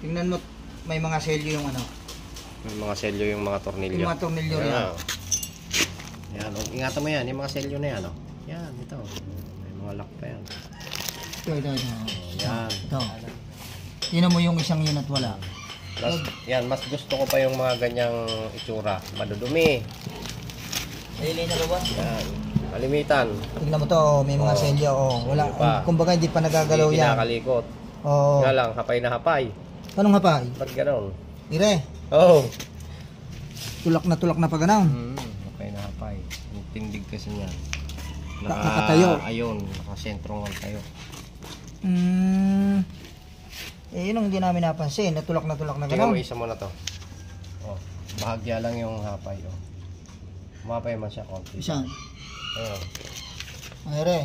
Tingnan mo, may mga selyo yung ano. May mga selyo yung mga tornilyo. Yung mga tornilyo yan. Yan, ingatan mo yan, yung mga selyo na yan, oh. Yan, ito. May mga lock pa yan. Ito. Yan. Ito. Tingnan mo yung isang yun at wala. Yan, mas gusto ko pa yung mga ganyang itsura. Madudumi. Ayun na luwas. Yan. Malimitan. Tingnan mo to, may mga selyo. Wala. Kumbaga hindi pa nagagalaw hindi yan. kinakalikot. Nga lang, hapay na hapay. Anong hapay? Ba't gano'n? Ire. Oh. Tulak na pa gano'n. Hapay na hapay. Yung tindig kasi niyan. Nakatayo. Ayun, nakasentro nga tayo. Yun ang hindi namin napansin. Natulak na Tingnan gano'n. mo isa mo na to. Oh, bahagya lang yung hapay. Oh. Mapay man siya konti. Saan? Ayun. Ire.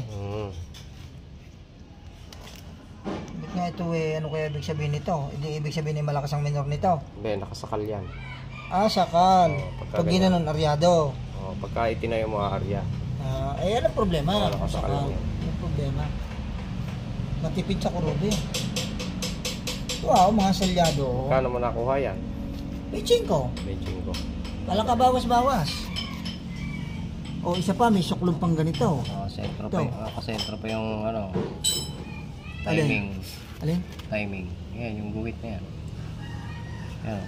Bakit nga ito ano kaya ibig sabihin nito? Hindi ibig sabihin ni malakas ang minor nito. Hindi, nakasakal yan. Sakal. Pag ganyan. ginanon, aryado. Pagka itinayo mo arya. Ano problema? Nakasakal lang yan. Ano problema? Matipid sa kurubi. Wow, mga selyado. Kano mo nakuha yan? Pitching ko. Benching ko. Walang kabawas-bawas. Isa pa, may suklong pang ganito. Sentro Ito. pa, kasentro pa yung ano, timing. Alin? Timing. Yan, yung guhit na yan. Yan.